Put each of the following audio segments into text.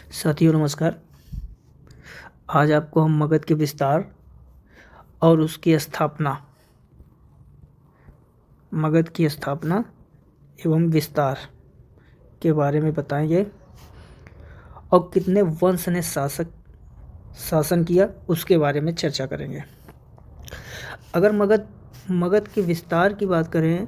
साथियों नमस्कार। आज आपको हम मगध के विस्तार और उसकी स्थापना, मगध की स्थापना एवं विस्तार के बारे में बताएंगे और कितने वंश ने शासन किया उसके बारे में चर्चा करेंगे। अगर मगध के विस्तार की बात करें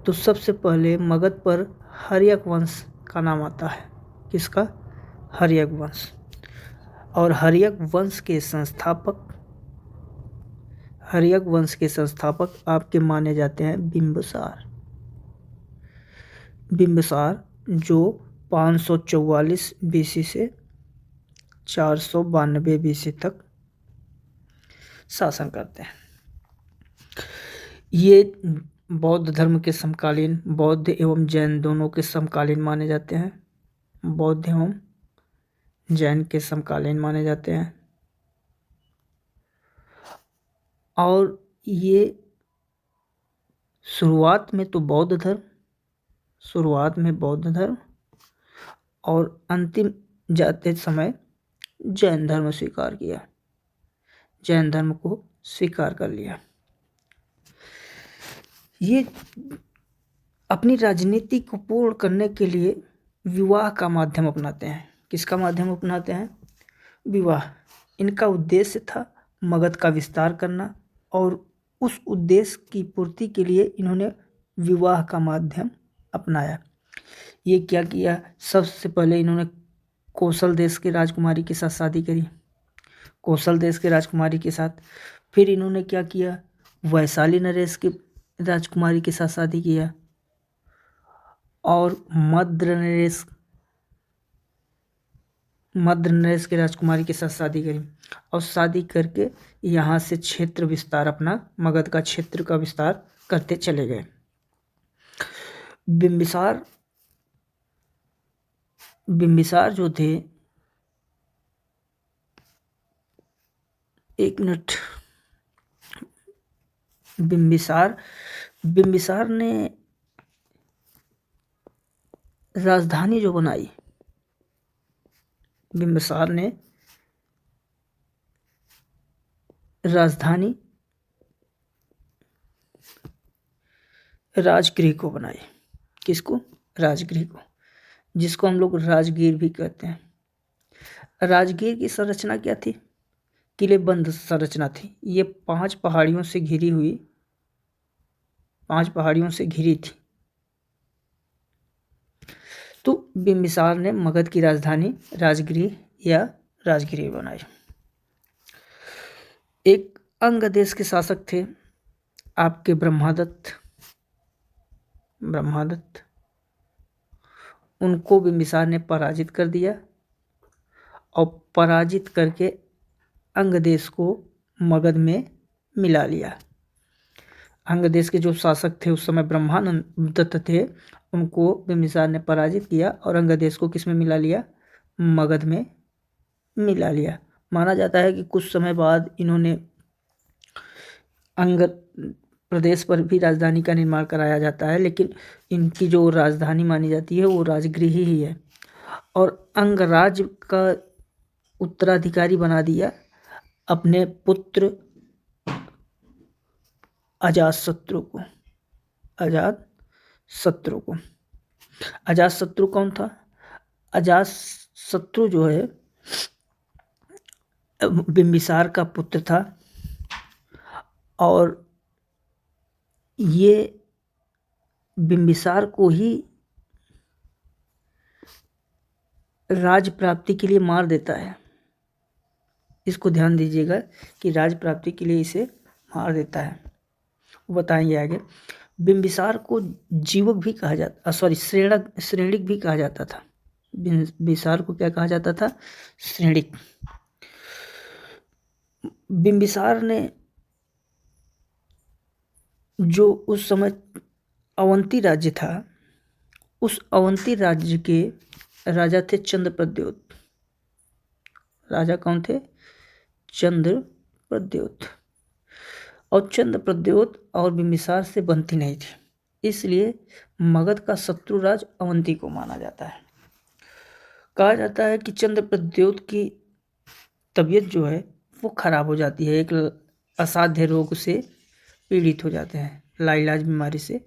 तो सबसे पहले मगध पर हर्यक वंश का नाम आता है। किसका? हर्यक वंश। और हर्यक वंश के संस्थापक आपके माने जाते हैं बिंबिसार, जो 544 बीसी से 492 बीसी तक शासन करते हैं। ये बौद्ध धर्म के समकालीन, बौद्ध एवं जैन दोनों के समकालीन माने जाते हैं। बौद्ध एवं जैन के समकालीन माने जाते हैं। और ये शुरुआत में बौद्ध धर्म और अंतिम जाते समय जैन धर्म को स्वीकार कर लिया। ये अपनी राजनीति को पूर्ण करने के लिए विवाह का माध्यम अपनाते हैं। किसका माध्यम अपनाते हैं? विवाह। इनका उद्देश्य था मगध का विस्तार करना और उस उद्देश्य की पूर्ति के लिए इन्होंने विवाह का माध्यम अपनाया। ये क्या किया? सबसे पहले इन्होंने कौशल देश की राजकुमारी के साथ शादी करी। फिर इन्होंने क्या किया? वैशाली नरेश की राजकुमारी के साथ शादी किया और मद्र नरेश की राजकुमारी के साथ शादी करी और शादी करके यहाँ से क्षेत्र विस्तार, अपना मगध का क्षेत्र का विस्तार करते चले गए। बिंबिसार जो थे, एक मिनट, बिंबिसार ने राजधानी जो बनाई, राजगृह को बनाई। किसको? राजगृह को, जिसको हम लोग राजगीर भी कहते हैं। राजगीर की संरचना क्या थी? किलेबंद संरचना थी। ये 5 पहाड़ियों से घिरी थी। तो बिंबिसार ने मगध की राजधानी राजगृह बनाई। एक अंग देश के शासक थे आपके ब्रह्मादत्त। उनको बिंबिसार ने पराजित कर दिया और पराजित करके अंग देश को मगध में मिला लिया। अंग देश के जो शासक थे उस समय ब्रह्मादत्त थे, उनको बिंबिसार ने पराजित किया और अंग देश को किस में मिला लिया? मगध में मिला लिया। माना जाता है कि कुछ समय बाद इन्होंने अंग प्रदेश पर भी राजधानी का निर्माण कराया जाता है, लेकिन इनकी जो राजधानी मानी जाती है वो राजगृह ही है। और अंगराज्य का उत्तराधिकारी बना दिया अपने पुत्र अजातशत्रु को। अजातशत्रु कौन था? अजातशत्रु जो है बिंबिसार का पुत्र था और ये बिंबिसार को ही राज प्राप्ति के लिए मार देता है। इसको ध्यान दीजिएगा कि राज प्राप्ति के लिए इसे मार देता है। बताएंगे आगे। बिंबिसार को जीवक भी कहा जाता, श्रेणिक भी कहा जाता था। बिंबिसार को क्या कहा जाता था? श्रेणिक। बिंबिसार ने जो उस समय अवंती राज्य था, उस अवंती राज्य के राजा थे चंद्रप्रद्योत। राजा कौन थे? चंद्रप्रद्योत। और चंद्रप्रद्योत और बिंबिसार से बनती नहीं थी, इसलिए मगध का शत्रु राज अवंती को माना जाता है। कहा जाता है कि चंद्रप्रद्योत की तबीयत जो है वो खराब हो जाती है, एक असाध्य रोग से पीड़ित हो जाते हैं, लाइलाज बीमारी से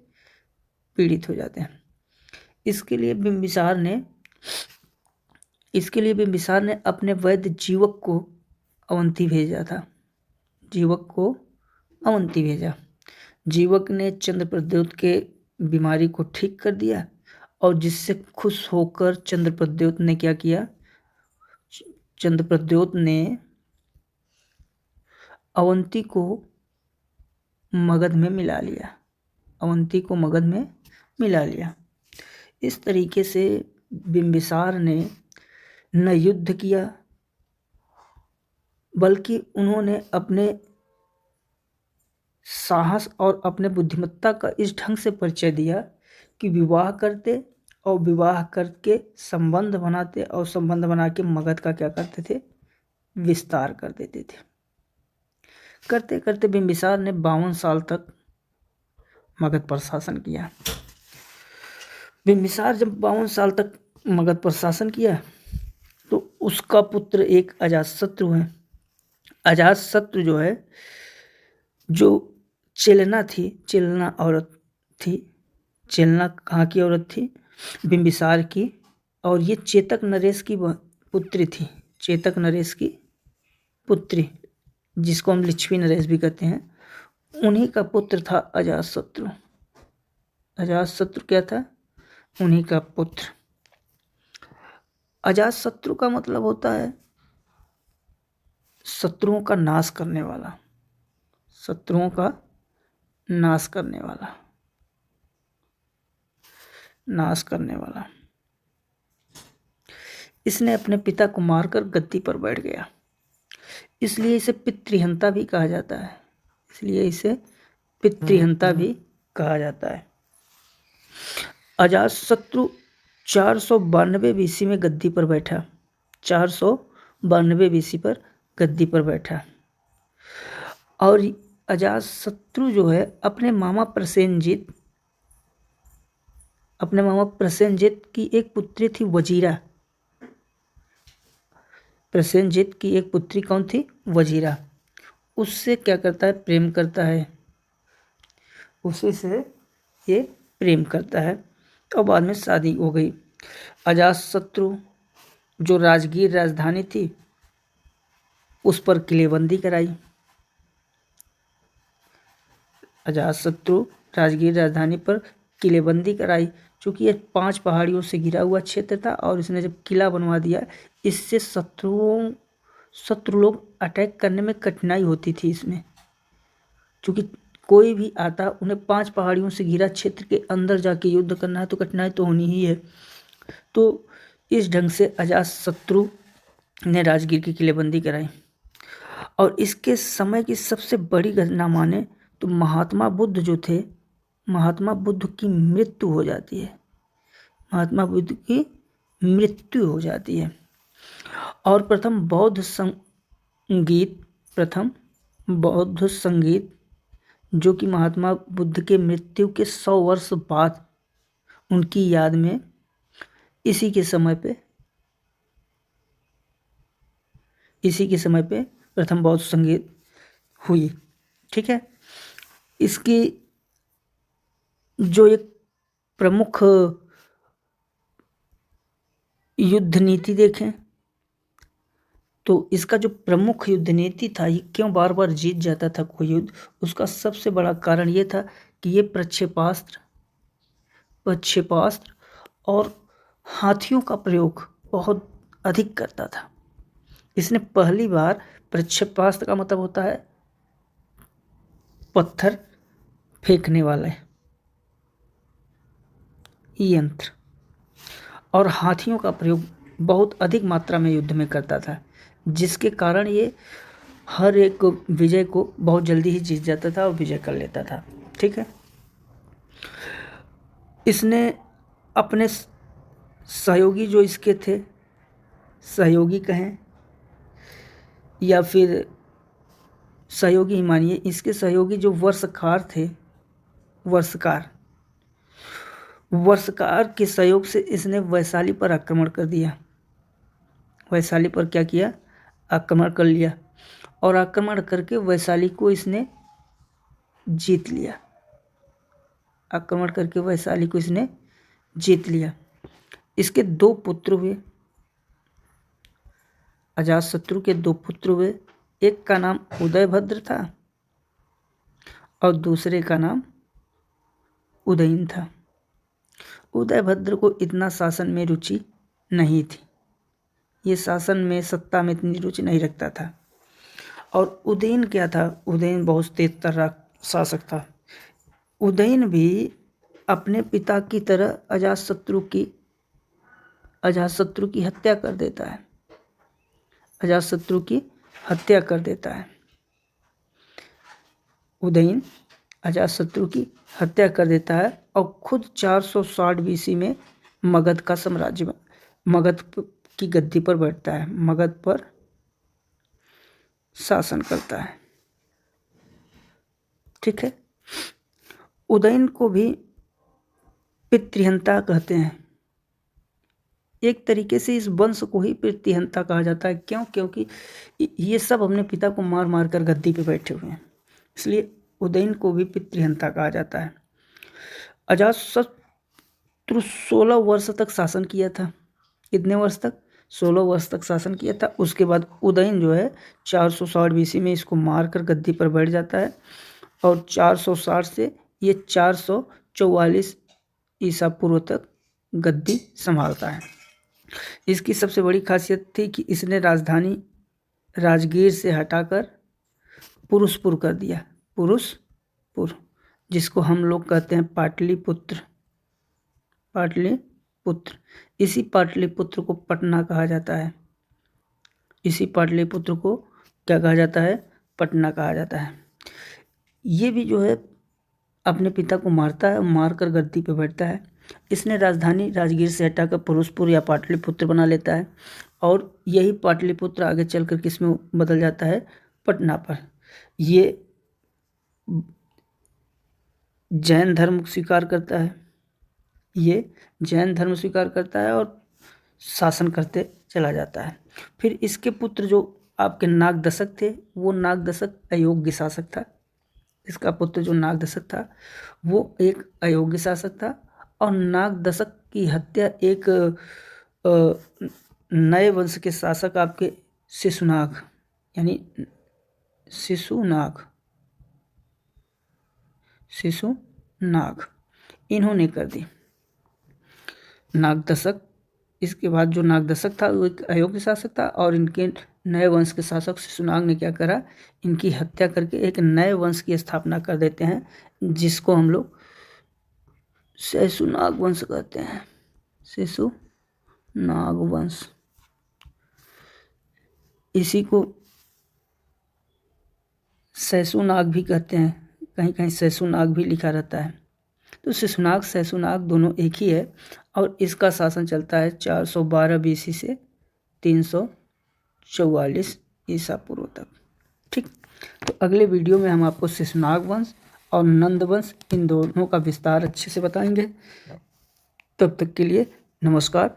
पीड़ित हो जाते हैं। इसके लिए बिम्बिसार ने अपने वैद्य जीवक को अवंती भेजा था। जीवक ने चंद्रप्रद्योत के बीमारी को ठीक कर दिया और जिससे खुश होकर चंद्रप्रद्योत ने क्या किया, चंद्रप्रद्योत ने अवंती को मगध में मिला लिया। इस तरीके से बिम्बिसार ने न युद्ध किया बल्कि उन्होंने अपने साहस और अपने बुद्धिमत्ता का इस ढंग से परिचय दिया कि विवाह करते और विवाह करके संबंध बनाते और संबंध बना के मगध का क्या करते थे, विस्तार कर देते थे। करते करते बिम्बिसार ने 52 साल तक मगध पर शासन किया। बिम्बिसार जब 52 साल तक मगध पर शासन किया तो उसका पुत्र एक अजातशत्रु है। अजातशत्रु जो है, जो चेलना औरत थी। चेलना कहाँ की औरत थी? बिम्बिसार की। और ये चेतक नरेश की पुत्री थी। चेतक नरेश की पुत्री, जिसको हम लिच्छवी नरेश भी कहते हैं, उन्हीं का पुत्र था अजातशत्रु। अजातशत्रु क्या था? उन्हीं का पुत्र। अजातशत्रु का मतलब होता है शत्रुओं का नाश करने वाला। शत्रुओं का नाश करने वाला। इसने अपने पिता को मारकर गद्दी पर बैठ गया, इसलिए इसे पितृहंता भी कहा जाता है। अजातशत्रु 492 बीसी में गद्दी पर बैठा। 492 बीसी पर गद्दी पर बैठा। और अजातशत्रु जो है अपने मामा प्रसेनजित की एक पुत्री थी वजीरा। प्रसेनजित की एक पुत्री कौन थी? वजीरा। उससे क्या करता है? प्रेम करता है। उसी से ये प्रेम करता है और बाद में शादी हो गई। अजातशत्रु जो राजगीर राजधानी थी उस पर किलेबंदी कराई। अजातशत्रु राजगीर राजधानी पर किलेबंदी कराई। चूँकि ये 5 पहाड़ियों से घिरा हुआ क्षेत्र था और इसने जब किला बनवा दिया, इससे शत्रु लोग अटैक करने में कठिनाई होती थी इसमें। क्योंकि कोई भी आता, उन्हें 5 पहाड़ियों से घिरा क्षेत्र के अंदर जाके युद्ध करना है तो कठिनाई तो होनी ही है। तो इस ढंग से अजातशत्रु ने राजगीर की किलेबंदी कराई। और इसके समय की सबसे बड़ी घटना माने तो महात्मा बुद्ध जो थे, महात्मा बुद्ध की मृत्यु हो जाती है। और प्रथम बौद्ध संगीत जो कि महात्मा बुद्ध के मृत्यु के 100 वर्ष बाद उनकी याद में इसी के समय पे प्रथम बौद्ध संगीत हुई। ठीक है। इसकी जो एक प्रमुख युद्ध नीति देखें तो इसका जो प्रमुख युद्ध नीति था, ये क्यों बार बार जीत जाता था कोई युद्ध, उसका सबसे बड़ा कारण ये था कि ये प्रक्षेपास्त्र और हाथियों का प्रयोग बहुत अधिक करता था। इसने पहली बार, प्रक्षेपास्त्र का मतलब होता है पत्थर फेंकने वाले यंत्र, और हाथियों का प्रयोग बहुत अधिक मात्रा में युद्ध में करता था, जिसके कारण ये हर एक विजय को बहुत जल्दी ही जीत जाता था और विजय कर लेता था। ठीक है। इसने अपने सहयोगी जो इसके थे, सहयोगी कहें या फिर सहयोगी ही मानिए, इसके सहयोगी जो वर्षकार थे, वर्षकार के सहयोग से इसने वैशाली पर आक्रमण कर दिया। वैशाली पर क्या किया, आक्रमण कर लिया और आक्रमण करके वैशाली को इसने जीत लिया। आक्रमण करके वैशाली को इसने जीत लिया। इसके 2 पुत्र हुए, अजातशत्रु के 2 पुत्र हुए। एक का नाम उदयभद्र था और दूसरे का नाम उदयन था। उदयभद्र को इतना शासन में रुचि नहीं थी, ये शासन में सत्ता में इतनी रुचि नहीं रखता था। और उदयन क्या था, उदयन बहुत तेज तर्रार शासक था। उदयन भी अपने पिता की तरह अजातशत्रु की हत्या कर देता है, अजातशत्रु की हत्या कर देता है। उदयन अजातशत्रु की हत्या कर देता है और खुद 460 BC में मगध का साम्राज्य, मगध की गद्दी पर बैठता है, मगध पर शासन करता है। ठीक है। उदयन को भी पितृहंता कहते हैं। एक तरीके से इस वंश को ही पितृहंता कहा जाता है। क्यों? क्योंकि ये सब अपने पिता को मार मार कर गद्दी पे बैठे हुए हैं, इसलिए उदयन को भी पितृहंता कहा जाता है। अजातशत्रु 16 वर्ष तक शासन किया था। कितने वर्ष तक? 16 वर्ष तक शासन किया था। उसके बाद उदयन जो है 460 BC में इसको मार कर गद्दी पर बैठ जाता है और 460 से ये 444 ईसा पूर्व तक गद्दी संभालता है। इसकी सबसे बड़ी खासियत थी कि इसने राजधानी राजगीर से हटाकर पुरुषपुर कर दिया। पुरुषपुर, जिसको हम लोग कहते हैं पाटलिपुत्र। पाटलिपुत्र, इसी पाटलिपुत्र को पटना कहा जाता है। इसी पाटलिपुत्र को क्या कहा जाता है? पटना कहा जाता है। ये भी जो है अपने पिता को मारता है, मारकर गद्दी पे बैठता है। इसने राजधानी राजगीर से हटाकर पुरुषपुर या पाटलिपुत्र बना लेता है और यही पाटलिपुत्र आगे चलकर किस में बदल जाता है? पटना पर। ये जैन धर्म स्वीकार करता है, ये जैन धर्म स्वीकार करता है और शासन करते चला जाता है। फिर इसके पुत्र जो आपके नागदशक थे, वो नागदशक अयोग्य शासक था। इसका पुत्र जो नागदशक था वो एक अयोग्य शासक था और नागदशक की हत्या एक नए वंश के शासक आपके शिशुनाग, यानी शिशुनाग इन्होंने कर दी। नागदशक, इसके बाद जो नागदशक था वो एक अयोग्य शासक था और इनके नए वंश के शासक शिशुनाग ने क्या करा? इनकी हत्या करके एक नए वंश की स्थापना कर देते हैं, जिसको हम लोग शिशुनाग वंश कहते हैं। शिशुनाग वंश, इसी को शिशुनाग भी कहते हैं, कहीं कहीं शिशुनाग भी लिखा रहता है। तो शिशुनाग शिशुनाग दोनों एक ही है और इसका शासन चलता है 412 BC से 344 ईसा पूर्व तक। ठीक, तो अगले वीडियो में हम आपको शिशुनाग वंश और नंद वंश इन दोनों का विस्तार अच्छे से बताएंगे। तब तक के लिए नमस्कार।